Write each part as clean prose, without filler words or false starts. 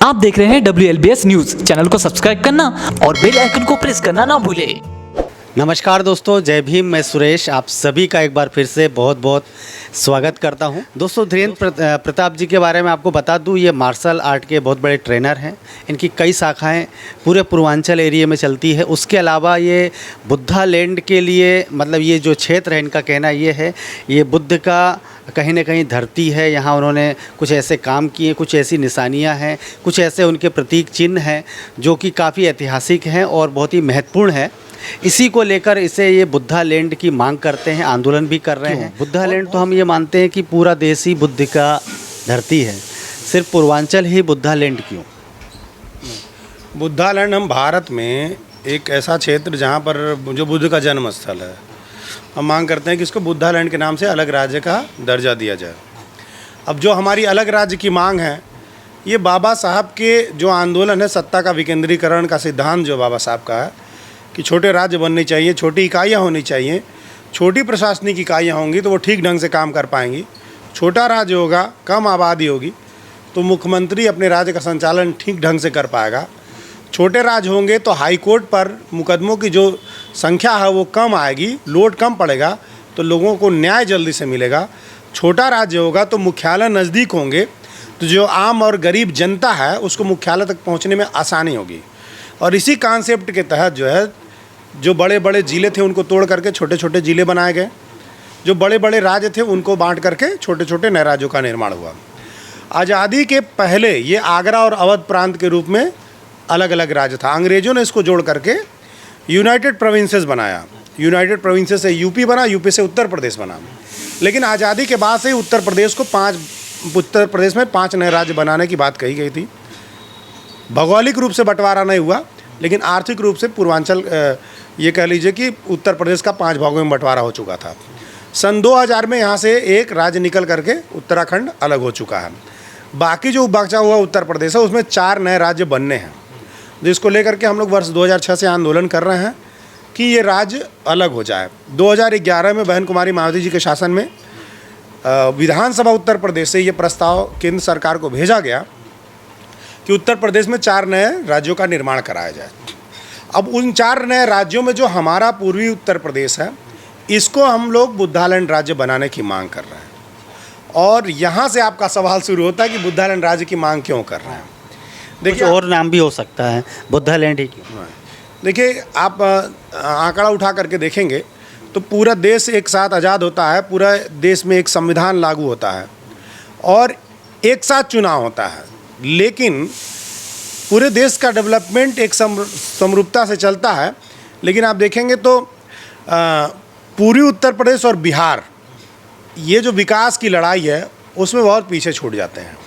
आप देख रहे हैं WLBS न्यूज। चैनल को सब्सक्राइब करना और बेल आइकन को प्रेस करना ना भूलें। नमस्कार दोस्तों, जय भीम। मैं सुरेश आप सभी का एक बार फिर से बहुत बहुत स्वागत करता हूं। दोस्तों, धीरेन्द्र प्रताप जी के बारे में आपको बता दूं, ये मार्शल आर्ट के बहुत बड़े ट्रेनर हैं। इनकी कई शाखाएं पूरे पूर्वांचल एरिया में चलती है। उसके अलावा ये बुद्धा लैंड के लिए, मतलब ये जो क्षेत्र है, इनका कहना ये है ये बुद्ध का कहीं ना कहीं धरती है। यहाँ उन्होंने कुछ ऐसे काम किए, कुछ ऐसी निशानियाँ हैं, कुछ ऐसे उनके प्रतीक चिन्ह हैं जो कि काफ़ी ऐतिहासिक हैं और बहुत ही महत्वपूर्ण है। इसी को लेकर इसे ये बुद्धा लैंड की मांग करते हैं, आंदोलन भी कर रहे हैं। बुद्धा लैंड तो हम ये मानते हैं कि पूरा देश ही बुद्ध का धरती है, सिर्फ पूर्वांचल ही बुद्धा लैंड क्यों? बुद्धा लैंड हम भारत में एक ऐसा क्षेत्र जहाँ पर जो बुद्ध का जन्म स्थल है, हम मांग करते हैं कि इसको बुद्धा लैंड के नाम से अलग राज्य का दर्जा दिया जाए। अब जो हमारी अलग राज्य की मांग है, ये बाबा साहब के जो आंदोलन है, सत्ता का विकेंद्रीकरण का सिद्धांत जो बाबा साहब का है कि छोटे राज्य बनने चाहिए, छोटी इकाइयाँ होनी चाहिए, छोटी प्रशासनिक इकाइयाँ होंगी तो वो ठीक ढंग से काम कर पाएंगी। छोटा राज्य होगा, कम आबादी होगी तो मुख्यमंत्री अपने राज्य का संचालन ठीक ढंग से कर पाएगा। छोटे राज्य होंगे तो हाई कोर्ट पर मुकदमों की जो संख्या है वो कम आएगी, लोड कम पड़ेगा तो लोगों को न्याय जल्दी से मिलेगा। छोटा राज्य होगा तो मुख्यालय नज़दीक होंगे तो जो आम और गरीब जनता है उसको मुख्यालय तक पहुंचने में आसानी होगी। और इसी कॉन्सेप्ट के तहत जो है, जो बड़े बड़े ज़िले थे उनको तोड़ करके छोटे छोटे ज़िले बनाए गए, जो बड़े बड़े राज्य थे उनको बांट करके छोटे छोटे नए राज्यों का निर्माण हुआ। आज़ादी के पहले ये आगरा और अवध प्रांत के रूप में अलग अलग राज्य था। अंग्रेज़ों ने इसको जोड़ करके यूनाइटेड प्रोविंसेस बनाया। यूनाइटेड प्रोविंसेस से यूपी बना, यूपी से उत्तर प्रदेश बना। लेकिन आज़ादी के बाद से ही उत्तर प्रदेश में 5 नए राज्य बनाने की बात कही गई थी। भौगोलिक रूप से बंटवारा नहीं हुआ, लेकिन आर्थिक रूप से पूर्वांचल, ये कह लीजिए कि उत्तर प्रदेश का 5 भागों में बंटवारा हो चुका था। सन 2000 में यहाँ से एक राज्य निकल करके उत्तराखंड अलग हो चुका है। बाकी जो बचा हुआ उत्तर प्रदेश है उसमें 4 नए राज्य बनने हैं, जिसको लेकर के हम लोग वर्ष 2006 से आंदोलन कर रहे हैं कि ये राज्य अलग हो जाए। 2011 में बहन कुमारी मायावती जी के शासन में विधानसभा उत्तर प्रदेश से ये प्रस्ताव केंद्र सरकार को भेजा गया कि उत्तर प्रदेश में 4 नए राज्यों का निर्माण कराया जाए। अब उन 4 नए राज्यों में जो हमारा पूर्वी उत्तर प्रदेश है, इसको हम लोग बुद्धा लैंड राज्य बनाने की मांग कर रहे हैं। और यहाँ से आपका सवाल शुरू होता है कि बुद्धा लैंड राज्य की मांग क्यों कर रहे हैं। देखिए, और नाम भी हो सकता है, बुद्धा लैंड ही क्यों? देखिए, आप आंकड़ा उठा करके देखेंगे तो पूरा देश एक साथ आज़ाद होता है, पूरा देश में एक संविधान लागू होता है और एक साथ चुनाव होता है, लेकिन पूरे देश का डेवलपमेंट एक समरूपता से चलता है। लेकिन आप देखेंगे तो पूर्वी उत्तर प्रदेश और बिहार, ये जो विकास की लड़ाई है उसमें बहुत पीछे छूट जाते हैं।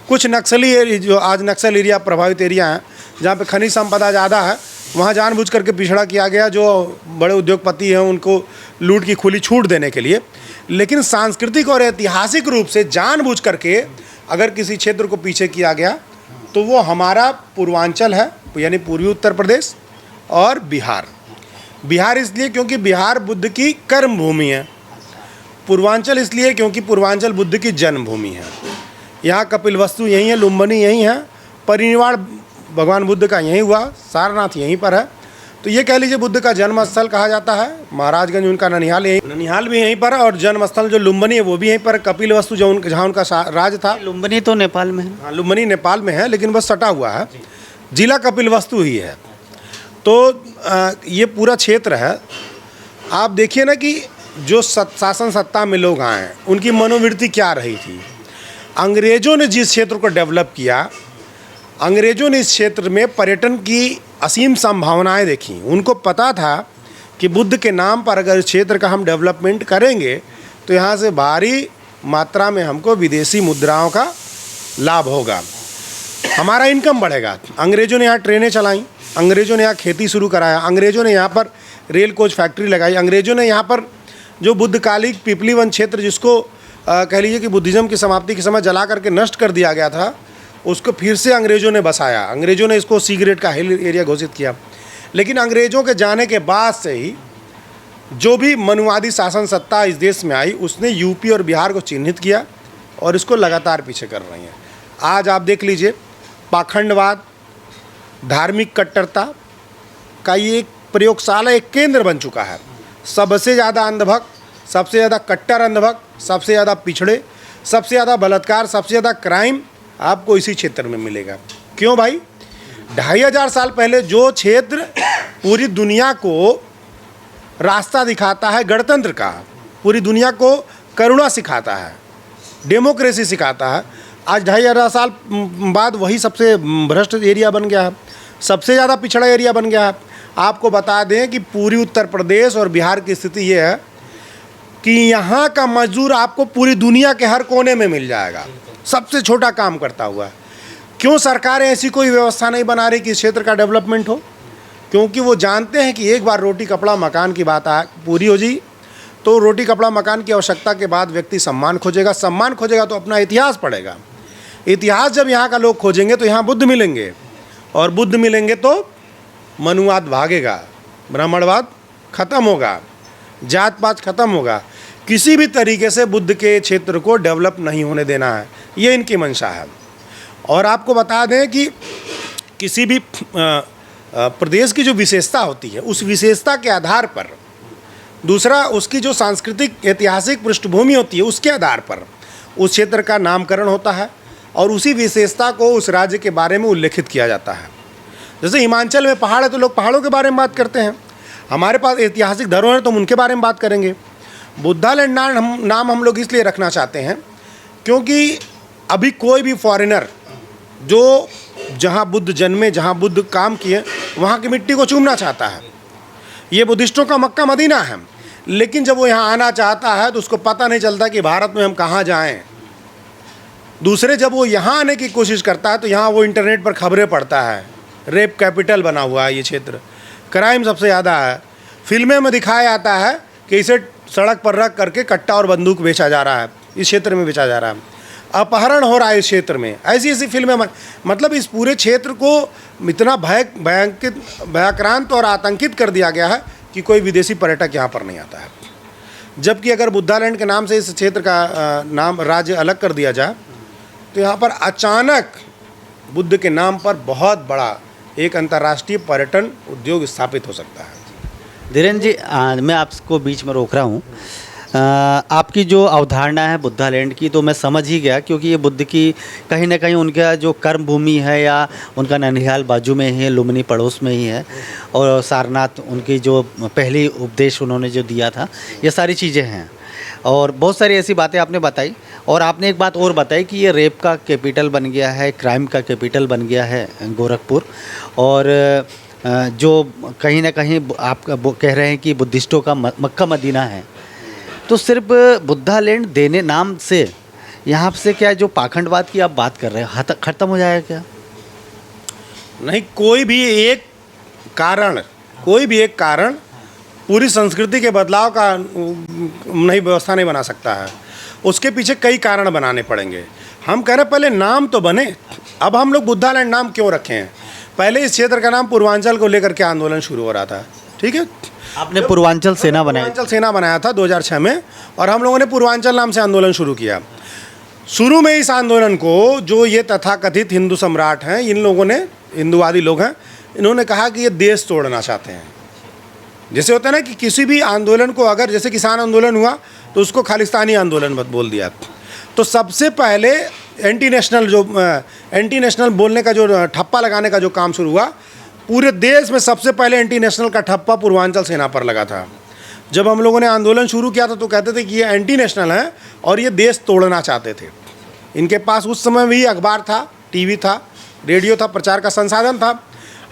कुछ नक्सली एरिया, जो आज नक्सल एरिया प्रभावित एरिया हैं, जहाँ पे खनिज संपदा ज़्यादा है, वहाँ जानबूझ करके पिछड़ा किया गया जो बड़े उद्योगपति हैं उनको लूट की खुली छूट देने के लिए। लेकिन सांस्कृतिक और ऐतिहासिक रूप से जानबूझ करके अगर किसी क्षेत्र को पीछे किया गया तो वो हमारा पूर्वांचल है, यानी पूर्वी उत्तर प्रदेश और बिहार। बिहार इसलिए क्योंकि बिहार बुद्ध की कर्म भूमि है। पूर्वांचल इसलिए क्योंकि पूर्वांचल बुद्ध की जन्मभूमि है। यहाँ कपिलवस्तु यहीं है, लुम्बिनी यहीं है, परिनिर्वाण भगवान बुद्ध का यहीं हुआ, सारनाथ यहीं पर है। तो ये कह लीजिए बुद्ध का जन्म स्थल कहा जाता है। महाराजगंज उनका ननिहाल भी यहीं पर है और जन्म स्थल जो लुम्बिनी है वो भी यहीं पर। कपिलवस्तु जहाँ उनका राज था, लुम्बिनी तो नेपाल में है। हाँ, लुम्बिनी नेपाल में है, लेकिन बस सटा हुआ है, जिला कपिलवस्तु ही है। तो ये पूरा क्षेत्र है। आप देखिए ना कि जो शासन सत्ता में लोग आए उनकी मनोवृत्ति क्या रही थी। अंग्रेज़ों ने जिस क्षेत्र को डेवलप किया, अंग्रेज़ों ने इस क्षेत्र में पर्यटन की असीम संभावनाएं देखी। उनको पता था कि बुद्ध के नाम पर अगर इस क्षेत्र का हम डेवलपमेंट करेंगे तो यहाँ से भारी मात्रा में हमको विदेशी मुद्राओं का लाभ होगा, हमारा इनकम बढ़ेगा। अंग्रेज़ों ने यहाँ ट्रेनें चलाईं, अंग्रेज़ों ने यहाँ खेती शुरू कराया, अंग्रेज़ों ने यहाँ पर रेल कोच फैक्ट्री लगाई, अंग्रेज़ों ने यहाँ पर जो बुद्धकालिक पिपली वन क्षेत्र, जिसको कह लीजिए कि बुद्धिज़्म की समाप्ति के समय जला करके नष्ट कर दिया गया था, उसको फिर से अंग्रेज़ों ने बसाया। अंग्रेज़ों ने इसको सी ग्रेड का हिल एरिया घोषित किया। लेकिन अंग्रेज़ों के जाने के बाद से ही जो भी मनुवादी शासन सत्ता इस देश में आई, उसने यूपी और बिहार को चिन्हित किया और इसको लगातार पीछे कर रही हैं। आज आप देख लीजिए पाखंडवाद, धार्मिक कट्टरता का ये एक प्रयोगशाला, एक केंद्र बन चुका है। सबसे ज़्यादा अंधभक्त, सबसे ज़्यादा कट्टर अंधभक्त, सबसे ज़्यादा पिछड़े, सबसे ज़्यादा बलात्कार, सबसे ज़्यादा क्राइम आपको इसी क्षेत्र में मिलेगा। क्यों भाई? 2500 साल पहले जो क्षेत्र पूरी दुनिया को रास्ता दिखाता है गणतंत्र का, पूरी दुनिया को करुणा सिखाता है, डेमोक्रेसी सिखाता है, आज 2500 साल बाद वही सबसे भ्रष्ट एरिया बन गया है, सबसे ज़्यादा पिछड़ा एरिया बन गया है। आपको बता दें कि पूरी उत्तर प्रदेश और बिहार की स्थिति ये है कि यहाँ का मजदूर आपको पूरी दुनिया के हर कोने में मिल जाएगा, सबसे छोटा काम करता हुआ। क्यों सरकारें ऐसी कोई व्यवस्था नहीं बना रही कि इस क्षेत्र का डेवलपमेंट हो? क्योंकि वो जानते हैं कि एक बार रोटी कपड़ा मकान की बात पूरी हो जी तो रोटी कपड़ा मकान की आवश्यकता के बाद व्यक्ति सम्मान खोजेगा, सम्मान खोजेगा तो अपना इतिहास पढ़ेगा। इतिहास जब यहाँ का लोग खोजेंगे तो यहाँ बुद्ध मिलेंगे, और बुद्ध मिलेंगे तो मनुवाद भागेगा, ब्राह्मणवाद खत्म होगा, जात पात खत्म होगा। किसी भी तरीके से बुद्ध के क्षेत्र को डेवलप नहीं होने देना है, ये इनकी मंशा है। और आपको बता दें कि किसी भी प्रदेश की जो विशेषता होती है, उस विशेषता के आधार पर, दूसरा उसकी जो सांस्कृतिक ऐतिहासिक पृष्ठभूमि होती है उसके आधार पर उस क्षेत्र का नामकरण होता है और उसी विशेषता को उस राज्य के बारे में उल्लेखित किया जाता है। जैसे हिमाचल में पहाड़ है तो लोग पहाड़ों के बारे में बात करते हैं, हमारे पास ऐतिहासिक धरोहर है तो हम उनके बारे में बात करेंगे। बुद्धालैंड नाम हम लोग इसलिए रखना चाहते हैं क्योंकि अभी कोई भी फॉरेनर जो जहाँ बुद्ध जन्मे, जहाँ बुद्ध काम किए, वहाँ की मिट्टी को चूमना चाहता है। ये बुद्धिस्टों का मक्का मदीना है, लेकिन जब वो यहाँ आना चाहता है तो उसको पता नहीं चलता कि भारत में हम कहाँ जाएं। दूसरे जब वो यहाँ आने की कोशिश करता है तो यहाँ वो इंटरनेट पर खबरें पढ़ता है, रेप कैपिटल बना हुआ है ये क्षेत्र, क्राइम सबसे ज़्यादा है, फिल्में में दिखाया जाता है कि इसे सड़क पर रख करके कट्टा और बंदूक बेचा जा रहा है, इस क्षेत्र में बेचा जा रहा है, अपहरण हो रहा है इस क्षेत्र में, ऐसी ऐसी फिल्में। मतलब इस पूरे क्षेत्र को इतना भयाक्रांत और आतंकित कर दिया गया है कि कोई विदेशी पर्यटक यहाँ पर नहीं आता है। जबकि अगर बुद्धालैंड के नाम से इस क्षेत्र का नाम राज्य अलग कर दिया जाए तो यहाँ पर अचानक बुद्ध के नाम पर बहुत बड़ा एक अंतर्राष्ट्रीय पर्यटन उद्योग स्थापित हो सकता है। धीरेन्द्र जी, मैं आपको बीच में रोक रहा हूँ। आपकी जो अवधारणा है बुद्धालैंड की तो मैं समझ ही गया, क्योंकि ये बुद्ध की कहीं ना कहीं उनका जो कर्म भूमि है या उनका ननिहाल बाजू में ही है, लुम्बिनी पड़ोस में ही है, और सारनाथ उनकी जो पहली उपदेश उन्होंने जो दिया था, ये सारी चीज़ें हैं। और बहुत सारी ऐसी बातें आपने बताई, और आपने एक बात और बताई कि ये रेप का कैपिटल बन गया है, क्राइम का कैपिटल बन गया है गोरखपुर, और जो कहीं ना कहीं आप कह रहे हैं कि बुद्धिस्टों का मक्का मदीना है। तो सिर्फ बुद्धालैंड देने नाम से यहाँ से क्या जो पाखंडवाद की आप बात कर रहे हैं ख़त्म हो जाएगा क्या? नहीं, कोई भी एक कारण पूरी संस्कृति के बदलाव का नहीं व्यवस्था नहीं बना सकता है। उसके पीछे कई कारण बनाने पड़ेंगे। हम कह रहे पहले नाम तो बने। अब हम लोग बुद्धालैंड नाम क्यों रखे हैं? पहले इस क्षेत्र का नाम पूर्वांचल को लेकर के आंदोलन शुरू हो रहा था, ठीक है। आपने पूर्वांचल सेना बनाया था 2006 में, और हम लोगों ने पूर्वांचल नाम से आंदोलन शुरू किया। शुरू में इस आंदोलन को जो ये तथाकथित हिंदू सम्राट हैं, इन लोगों ने, हिंदुवादी लोग हैं, इन्होंने कहा कि ये देश तोड़ना चाहते हैं। जैसे होता है ना कि किसी भी आंदोलन को, अगर जैसे किसान आंदोलन हुआ तो उसको खालिस्तानी आंदोलन बोल दिया। तो सबसे पहले एंटी नेशनल बोलने का जो ठप्पा लगाने का जो काम शुरू हुआ, पूरे देश में सबसे पहले एंटी नेशनल का ठप्पा पूर्वांचल सेना पर लगा था। जब हम लोगों ने आंदोलन शुरू किया था तो कहते थे कि ये एंटी नेशनल है और ये देश तोड़ना चाहते थे। इनके पास उस समय भी अखबार था, टीवी था, रेडियो था, प्रचार का संसाधन था।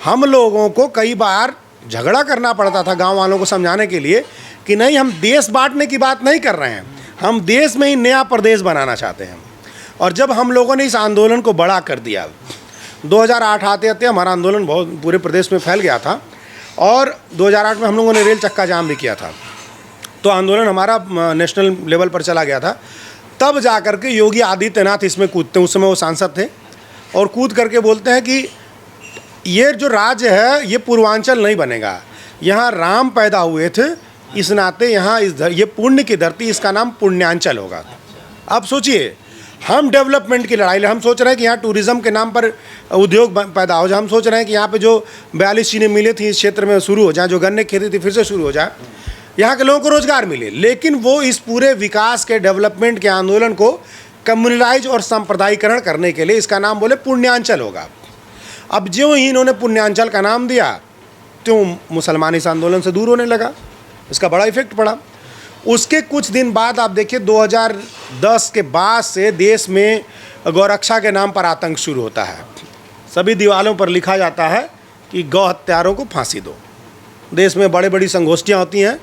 हम लोगों को कई बार झगड़ा करना पड़ता था गांव वालों को समझाने के लिए कि नहीं, हम देश बांटने की बात नहीं कर रहे हैं, हम देश में ही नया प्रदेश बनाना चाहते हैं। और जब हम लोगों ने इस आंदोलन को बड़ा कर दिया, 2008 आते आते हमारा आंदोलन बहुत पूरे प्रदेश में फैल गया था, और 2008 में हम लोगों ने रेल चक्का जाम भी किया था। तो आंदोलन हमारा नेशनल लेवल पर चला गया था। तब जा कर के योगी आदित्यनाथ इसमें कूदते हैं, उस समय वो सांसद थे, और कूद करके बोलते हैं कि ये जो राज्य है ये पूर्वांचल नहीं बनेगा, यहाँ राम पैदा हुए थे, इस नाते यहाँ ये पुण्य की धरती, इसका नाम पुण्यांचल होगा। अब सोचिए, हम डेवलपमेंट की लड़ाई हम सोच रहे हैं कि यहाँ टूरिज़्म के नाम पर उद्योग पैदा हो जाए। हम सोच रहे हैं कि यहाँ पे जो 42 चीनी मिलें थी इस क्षेत्र में शुरू हो जाए, जो गन्ने की खेती थी फिर से शुरू हो जाए, यहाँ के लोगों को रोज़गार मिले। लेकिन वो इस पूरे विकास के डेवलपमेंट के आंदोलन को कम्युनलाइज और सांप्रदायिकरण करने के लिए इसका नाम बोले पुण्यांचल होगा। अब ज्यों ही इन्होंने पुण्यांचल का नाम दिया त्यों मुसलमान इस आंदोलन से दूर होने लगा। इसका बड़ा इफेक्ट पड़ा। उसके कुछ दिन बाद आप देखिए 2010 के बाद से देश में गौरक्षा के नाम पर आतंक शुरू होता है। सभी दीवारों पर लिखा जाता है कि गौ हत्यारों को फांसी दो। देश में बड़ी बड़ी संगोष्ठियाँ होती हैं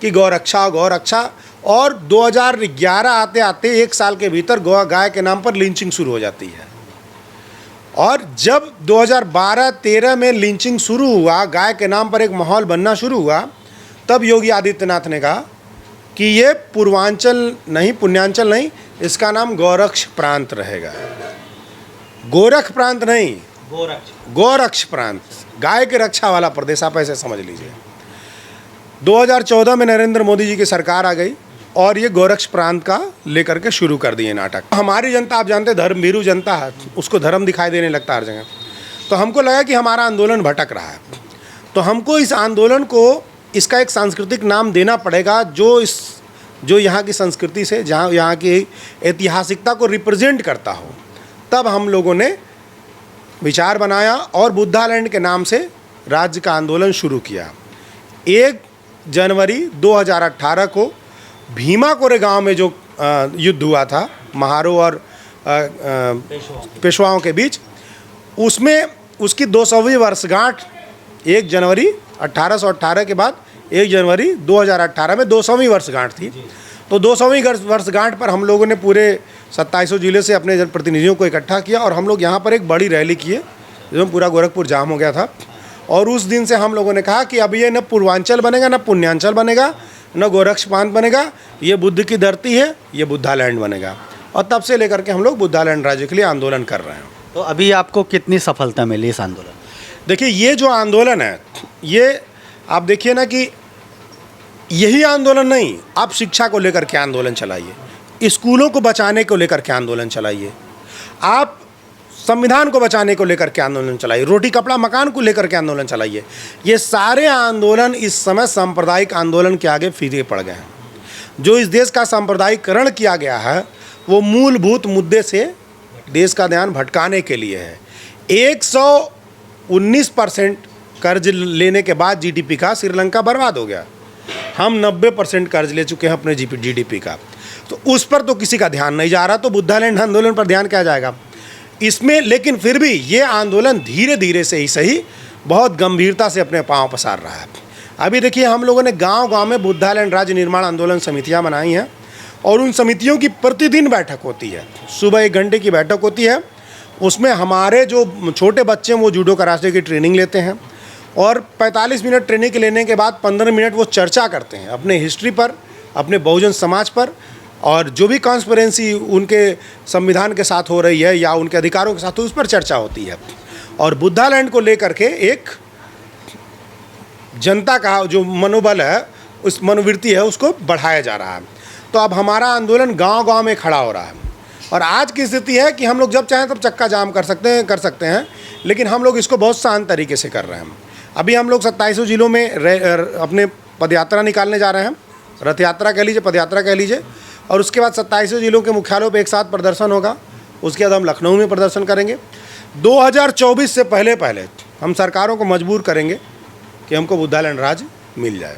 कि गौरक्षा गौरक्षा, और 2011 आते आते 1 साल के भीतर गाय के नाम पर लिंचिंग शुरू हो जाती है। और जब 2012-13 में लिंचिंग शुरू हुआ, गाय के नाम पर एक माहौल बनना शुरू हुआ, तब योगी आदित्यनाथ ने कहा कि ये पूर्वांचल नहीं, पुण्यांचल नहीं, इसका नाम गोरक्ष प्रांत रहेगा। गोरख प्रांत नहीं, गोरक्ष प्रांत, गाय की रक्षा वाला प्रदेश, आप ऐसे समझ लीजिए। 2014 में नरेंद्र मोदी जी की सरकार आ गई और ये गोरक्ष प्रांत का लेकर के शुरू कर दिए नाटक। हमारी जनता, आप जानते धर्म भीरू जनता है, उसको धर्म दिखाई देने लगता हर जगह। तो हमको लगा कि हमारा आंदोलन भटक रहा है, तो हमको इस आंदोलन को इसका एक सांस्कृतिक नाम देना पड़ेगा जो यहाँ की संस्कृति से, जहाँ यहाँ की ऐतिहासिकता को रिप्रेजेंट करता हो। तब हम लोगों ने विचार बनाया और बुद्धा लैंड के नाम से राज्य का आंदोलन शुरू किया। 1 जनवरी 2018 को भीमा कोरेगांव में जो युद्ध हुआ था महारो और पेशवाओं के बीच, उसमें उसकी 200वीं वर्षगांठ 1 जनवरी 1818 के बाद 1 जनवरी 2018 में 200वीं वर्षगांठ थी। तो 200वीं वर्षगांठ पर हम लोगों ने पूरे 2700 जिले से अपने जनप्रतिनिधियों को इकट्ठा किया और हम लोग यहाँ पर एक बड़ी रैली किए, जिसमें पूरा गोरखपुर जाम हो गया था। और उस दिन से हम लोगों ने कहा कि अब ये न पूर्वांचल बनेगा, न पुण्यांचल बनेगा, न गोरक्ष प्रांत बनेगा, ये बुद्ध की धरती है, ये बुद्धा लैंड बनेगा। और तब से लेकर के हम लोग बुद्धा लैंड राज्य के लिए आंदोलन कर रहे हैं। तो अभी आपको कितनी सफलता मिली इस आंदोलन? देखिए, ये जो आंदोलन है, ये आप देखिए ना कि यही आंदोलन नहीं, आप शिक्षा को लेकर के आंदोलन चलाइए, स्कूलों को बचाने को लेकर के आंदोलन चलाइए, आप संविधान को बचाने को लेकर के आंदोलन चलाइए, रोटी कपड़ा मकान को लेकर के आंदोलन चलाइए। ये सारे आंदोलन इस समय सांप्रदायिक आंदोलन के आगे फीके पड़ गए हैं। जो इस देश का सांप्रदायिकरण किया गया है वो मूलभूत मुद्दे से देश का ध्यान भटकाने के लिए है। 119% कर्ज लेने के बाद जीडीपी का श्रीलंका बर्बाद हो गया। हम 90% कर्ज ले चुके हैं अपने जीडीपी का, तो उस पर तो किसी का ध्यान नहीं जा रहा। तो बुद्धा लैंड आंदोलन पर ध्यान क्या जाएगा इसमें? लेकिन फिर भी ये आंदोलन धीरे धीरे से ही सही बहुत गंभीरता से अपने पांव पसार रहा है। अभी देखिए, हम लोगों ने गांव-गांव में बुद्धा लैंड राज्य निर्माण आंदोलन समितियां बनाई हैं और उन समितियों की प्रतिदिन बैठक होती है। सुबह 1 घंटे की बैठक होती है, उसमें हमारे जो छोटे बच्चे हैं वो जूडो कराटे की ट्रेनिंग लेते हैं और 45 मिनट ट्रेनिंग लेने के बाद 15 मिनट वो चर्चा करते हैं अपने हिस्ट्री पर, अपने बहुजन समाज पर, और जो भी कॉन्स्पिरेंसी उनके संविधान के साथ हो रही है या उनके अधिकारों के साथ, उस पर चर्चा होती है। और बुद्धा लैंड को लेकर के एक जनता का जो मनोबल है, उस मनोवृत्ति है, उसको बढ़ाया जा रहा है। तो अब हमारा आंदोलन गांव-गांव में खड़ा हो रहा है और आज की स्थिति है कि हम लोग जब चाहें तब चक्का जाम कर सकते हैं, लेकिन हम लोग इसको बहुत शांत तरीके से कर रहे हैं। अभी हम लोग 2700 जिलों में अपने पदयात्रा निकालने जा रहे हैं, रथ यात्रा कह लीजिए, पदयात्रा कह लीजिए, और उसके बाद 2700 जिलों के मुख्यालयों पे एक साथ प्रदर्शन होगा। उसके बाद हम लखनऊ में प्रदर्शन करेंगे। 2024 से पहले हम सरकारों को मजबूर करेंगे कि हमको बुद्धा लैंड राज्य मिल जाए।